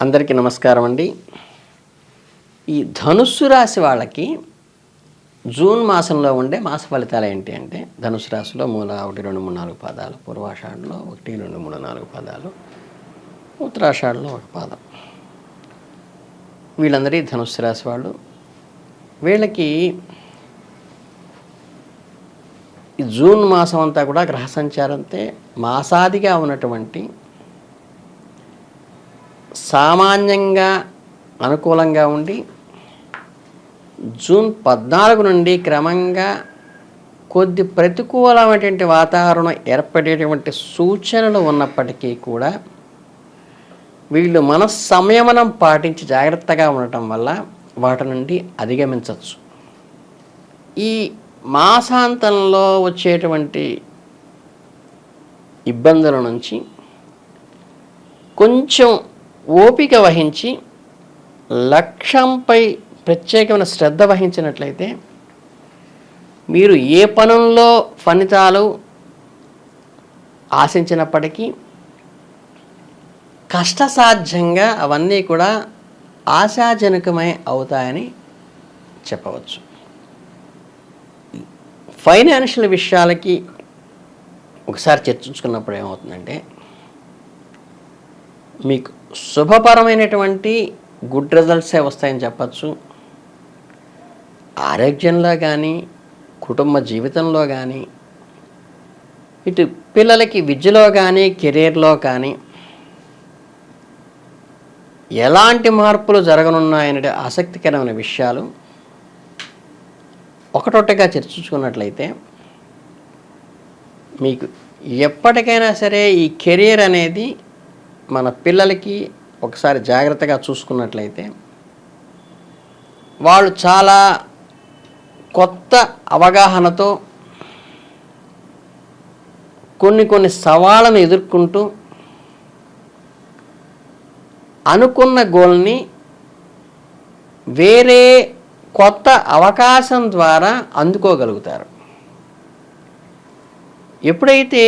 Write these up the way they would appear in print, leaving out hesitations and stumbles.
అందరికీ నమస్కారం అండి. ఈ ధనుస్సు రాశి వాళ్ళకి జూన్ మాసంలో ఉండే మాస ఫలితాలు ఏంటి అంటే, ధనుసు రాశిలో మూల 1, 2, 3, 4 పాదాలు, పూర్వాషాఢంలో 1, 2, 3, 4 పాదాలు, ఉత్తరాషాఢంలో 1 పాదం. వీళ్ళందరి ధనుస్సు రాశి వాళ్ళు. వీళ్ళకి ఈ జూన్ మాసం అంతా కూడా గ్రహ సంచారంతో మాసాదిగా ఉన్నటువంటి సామాన్యంగా అనుకూలంగా ఉండి జూన్ 14 నుండి క్రమంగా కొద్ది ప్రతికూలమైనటువంటి వాతావరణం ఏర్పడేటువంటి సూచనలు ఉన్నప్పటికీ కూడా వీళ్ళు సంయమనం పాటించి జాగ్రత్తగా ఉండటం వల్ల వాటి నుండి అధిగమించవచ్చు. ఈ మాసాంతంలో వచ్చేటువంటి ఇబ్బందుల నుంచి కొంచెం ఓపిక వహించి లక్ష్యంపై ప్రత్యేకమైన శ్రద్ధ వహించినట్లయితే మీరు ఏ పనుల్లో ఫలితాలు ఆశించినప్పటికీ కష్టసాధ్యంగా అవన్నీ కూడా ఆశాజనకమై అవుతాయని చెప్పవచ్చు. ఫైనాన్షియల్ విషయాలకి ఒకసారి చర్చించుకున్నప్పుడు ఏమవుతుందంటే, మీకు శుభపరమైనటువంటి గుడ్ రిజల్ట్సే వస్తాయని చెప్పచ్చు. ఆరోగ్యంలో కానీ, కుటుంబ జీవితంలో కానీ, ఇటు పిల్లలకి విద్యలో కానీ, కెరీర్లో కానీ ఎలాంటి మార్పులు జరగనున్నాయనే ఆసక్తికరమైన విషయాలు ఒకటొట్టగా చర్చించుకున్నట్లయితే, మీకు ఎప్పటికైనా సరే ఈ కెరీర్ అనేది మన పిల్లలకి ఒకసారి జాగ్రత్తగా చూసుకున్నట్లయితే వాళ్ళు చాలా కొత్త అవగాహనతో కొన్ని సవాళ్ళను ఎదుర్కొంటూ అనుకున్న గోల్ని వేరే కొత్త అవకాశం ద్వారా అందుకోగలుగుతారు. ఎప్పుడైతే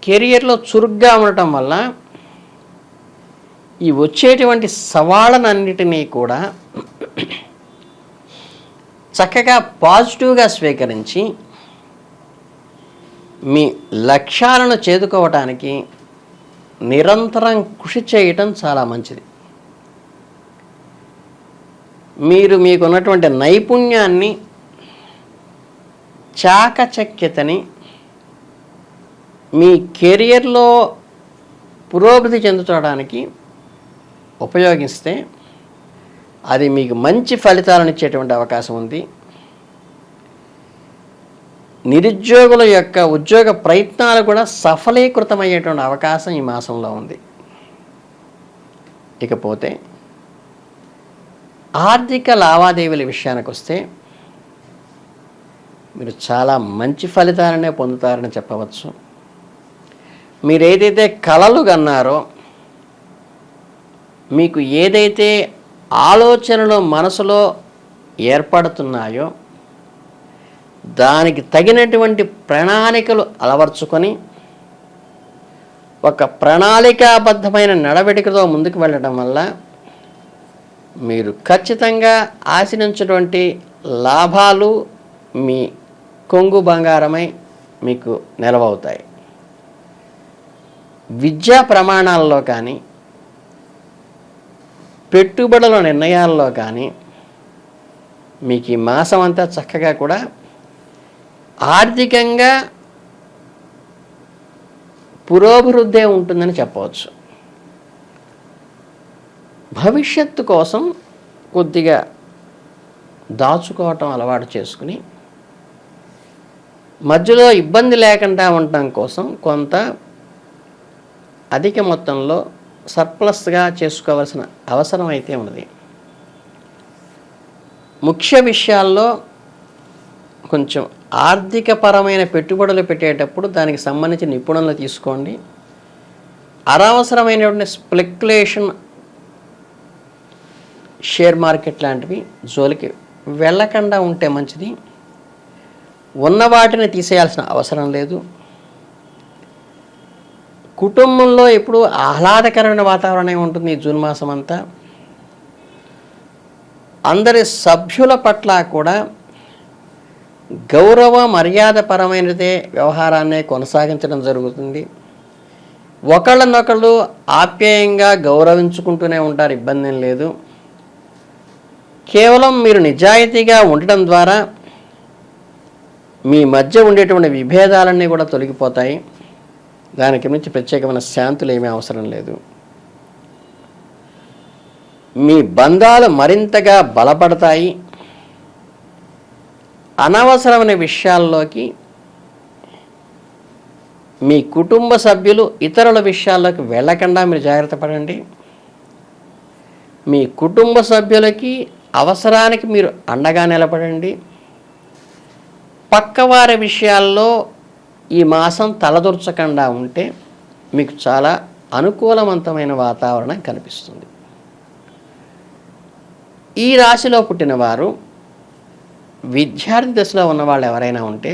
కెరియర్లో చురుగ్గా ఉండటం వల్ల ఈ వచ్చేటువంటి సవాళ్ళనన్నిటినీ కూడా చక్కగా పాజిటివ్గా స్వీకరించి మీ లక్ష్యాలను చేరుకోవటానికి నిరంతరం కృషి చేయటం చాలా మంచిది. మీకున్నటువంటి నైపుణ్యాన్ని, చాకచక్యతని మీ కెరియర్లో పురోగతి చెందుకోవడానికి ఉపయోగిస్తే అది మీకు మంచి ఫలితాలను ఇచ్చేటువంటి అవకాశం ఉంది. నిరుద్యోగుల యొక్క ఉద్యోగ ప్రయత్నాలు కూడా సఫలీకృతమయ్యేటువంటి అవకాశం ఈ మాసంలో ఉంది. ఇకపోతే ఆర్థిక లావాదేవీల విషయానికి వస్తే మీరు చాలా మంచి ఫలితాలనే పొందుతారని చెప్పవచ్చు. మీరు ఏదైతే కలలు కన్నారో, మీకు ఏదైతే ఆలోచనలు మనసులో ఏర్పడుతున్నాయో దానికి తగినటువంటి ప్రణాళికలు అలవర్చుకొని ఒక ప్రణాళికాబద్ధమైన నడవడికతో ముందుకు వెళ్ళడం వల్ల మీరు ఖచ్చితంగా ఆశించినటువంటి లాభాలు మీ కొంగు బంగారమై మీకు నిలవవుతాయి. విద్యా ప్రమాణాల్లో కానీ, పెట్టుబడుల నిర్ణయాల్లో కానీ మీకు ఈ మాసం అంతా చక్కగా కూడా ఆర్థికంగా పురోభివృద్ధి ఉంటుందని చెప్పవచ్చు. భవిష్యత్తు కోసం కొద్దిగా దాచుకోవటం అలవాటు చేసుకుని మధ్యలో ఇబ్బంది లేకుండా ఉండటం కోసం కొంత అధిక మొత్తంలో సర్ప్లస్గా చేసుకోవాల్సిన అవసరం అయితే ఉన్నది. ముఖ్య విషయాల్లో కొంచెం ఆర్థికపరమైన పెట్టుబడులు పెట్టేటప్పుడు దానికి సంబంధించిన నిపుణులను తీసుకోండి. అనవసరమైనటువంటి స్పెక్యులేషన్, షేర్ మార్కెట్ లాంటివి జోలికి వెళ్ళకుండా ఉంటే మంచిది. ఉన్న వాటిని తీసేయాల్సిన అవసరం లేదు. కుటుంబంలో ఎప్పుడు ఆహ్లాదకరమైన వాతావరణం ఉంటుంది ఈ జూన్ మాసం అంతా. అందరి సభ్యుల పట్ల కూడా గౌరవ మర్యాదపరమైనదే వ్యవహారాన్ని కొనసాగించడం జరుగుతుంది. ఒకళ్ళనొకళ్ళు ఆప్యాయంగా గౌరవించుకుంటూనే ఉంటారు, ఇబ్బంది ఏం లేదు. కేవలం మీరు నిజాయితీగా ఉండటం ద్వారా మీ మధ్య ఉండేటువంటి విభేదాలన్నీ కూడా తొలగిపోతాయి. దానికి మించి ప్రత్యేకమైన శాంతులు ఏమీ అవసరం లేదు. మీ బంధాలు మరింతగా బలపడతాయి. అనవసరమైన విషయాల్లోకి మీ కుటుంబ సభ్యులు ఇతరుల విషయాల్లోకి వెళ్ళకుండా మీరు జాగ్రత్త పడండి. మీ కుటుంబ సభ్యులకి అవసరానికి మీరు అండగా నిలబడండి. పక్కవారి విషయాల్లో ఈ మాసం తలదూర్చకుండా ఉంటే మీకు చాలా అనుకూలవంతమైన వాతావరణం కనిపిస్తుంది. ఈ రాశిలో పుట్టిన వారు విద్యార్థి దశలో ఉన్నవాళ్ళు ఎవరైనా ఉంటే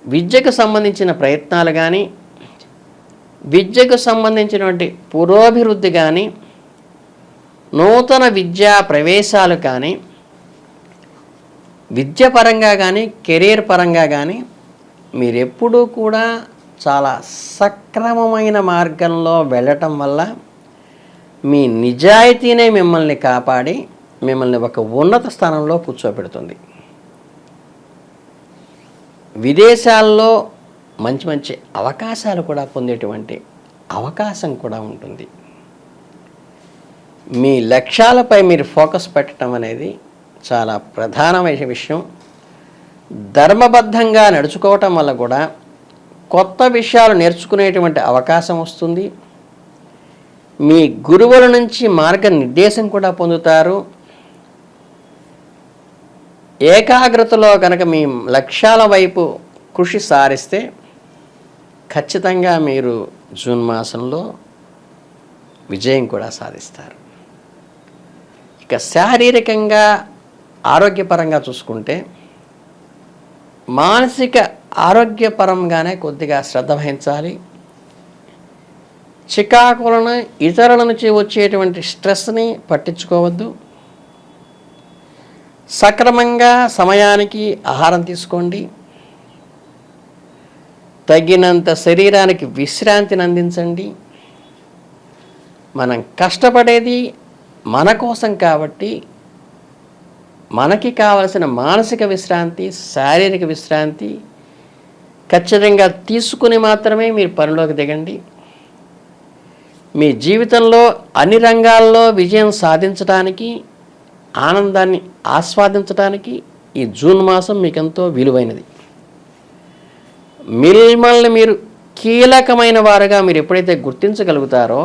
విద్యకు సంబంధించిన ప్రయత్నాలు కానీ, విద్యకు సంబంధించినటువంటి పురోభివృద్ధి కానీ, నూతన విద్యా ప్రవేశాలు కానీ, విద్యపరంగా కానీ, కెరీర్ పరంగా కానీ మీరెప్పుడూ కూడా చాలా సక్రమమైన మార్గంలో వెళ్ళటం వల్ల మీ నిజాయితీనే మిమ్మల్ని కాపాడి మిమ్మల్ని ఒక ఉన్నత స్థానంలో కూర్చోబెడుతుంది. విదేశాల్లో మంచి మంచి అవకాశాలు కూడా పొందేటువంటి అవకాశం కూడా ఉంటుంది. మీ లక్ష్యాలపై మీరు ఫోకస్ పెట్టడం అనేది చాలా ప్రధానమైన విషయం. ధర్మబద్ధంగా నడుచుకోవటం వల్ల కూడా కొత్త విషయాలు నేర్చుకునేటువంటి అవకాశం వస్తుంది. మీ గురువుల నుంచి మార్గనిర్దేశం కూడా పొందుతారు. ఏకాగ్రతలో కనుక మీ లక్ష్యాల వైపు కృషి సారిస్తే ఖచ్చితంగా మీరు జూన్ మాసంలో విజయం కూడా సాధిస్తారు. ఇక శారీరకంగా ఆరోగ్యపరంగా చూసుకుంటే మానసిక ఆరోగ్యపరంగానే కొద్దిగా శ్రద్ధ వహించాలి. చికాకులను, ఇతరుల నుంచి వచ్చేటువంటి స్ట్రెస్ని పట్టించుకోవద్దు. సక్రమంగా సమయానికి ఆహారం తీసుకోండి. తగినంత శరీరానికి విశ్రాంతిని అందించండి. మనం కష్టపడేది మన కోసం కాబట్టి మనకి కావలసిన మానసిక విశ్రాంతి, శారీరక విశ్రాంతి ఖచ్చితంగా తీసుకుని మాత్రమే మీరు పనిలోకి దిగండి. మీ జీవితంలో అన్ని రంగాల్లో విజయం సాధించడానికి, ఆనందాన్ని ఆస్వాదించడానికి ఈ జూన్ మాసం మీకెంతో విలువైనది. మిమ్మల్ని మీరు కీలకమైన వారుగా మీరు ఎప్పుడైతే గుర్తించగలుగుతారో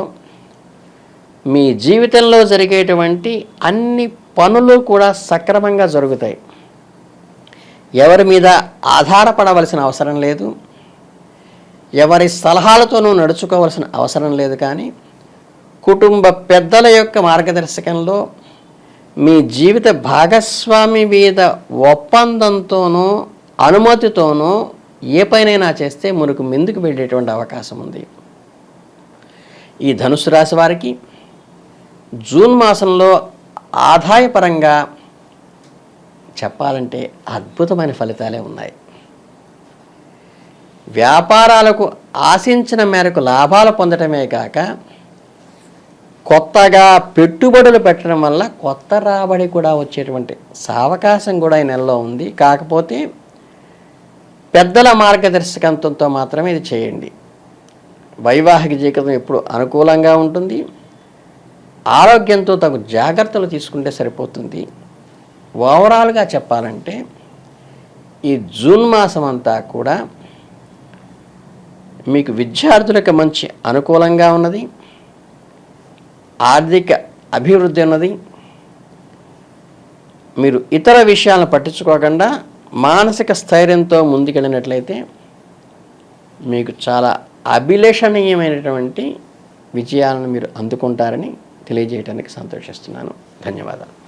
మీ జీవితంలో జరిగేటువంటి అన్ని పనులు కూడా సక్రమంగా జరుగుతాయి. ఎవరి మీద ఆధారపడవలసిన అవసరం లేదు. ఎవరి సలహాలతోనూ నడుచుకోవాల్సిన అవసరం లేదు. కానీ కుటుంబ పెద్దల యొక్క మార్గదర్శకంలో మీ జీవిత భాగస్వామి మీద ఒప్పందంతోనూ అనుమతితోనూ ఏ పైనైనా చేస్తే మునుకు ముందుకు వెళ్ళేటువంటి అవకాశం ఉంది. ఈ ధనుసు రాశి వారికి జూన్ మాసంలో ఆదాయపరంగా చెప్పాలంటే అద్భుతమైన ఫలితాలే ఉన్నాయి. వ్యాపారాలకు ఆశించిన మేరకు లాభాలు పొందటమే కాక కొత్తగా పెట్టుబడులు పెట్టడం వల్ల కొత్త రాబడి కూడా వచ్చేటువంటి సావకాశం కూడా ఈ నెలలో ఉంది. కాకపోతే పెద్దల మార్గదర్శకత్వంతో మాత్రమే ఇది చేయండి. వైవాహిక జీవితం ఎప్పుడు అనుకూలంగా ఉంటుంది. ఆరోగ్యంతో తగు జాగ్రత్తలు తీసుకుంటే సరిపోతుంది. ఓవరాల్గా చెప్పాలంటే ఈ జూన్ మాసం అంతా కూడా మీకు విద్యార్థులకు మంచి అనుకూలంగా ఉన్నది. ఆర్థిక అభివృద్ధి ఉన్నది. మీరు ఇతర విషయాలను పట్టించుకోకుండా మానసిక స్థైర్యంతో ముందుకెళ్ళినట్లయితే మీకు చాలా అభిలషణీయమైనటువంటి విజయాలను మీరు అందుకుంటారని తెలియజేయడానికి సంతోషిస్తున్నాను. ధన్యవాదాలు.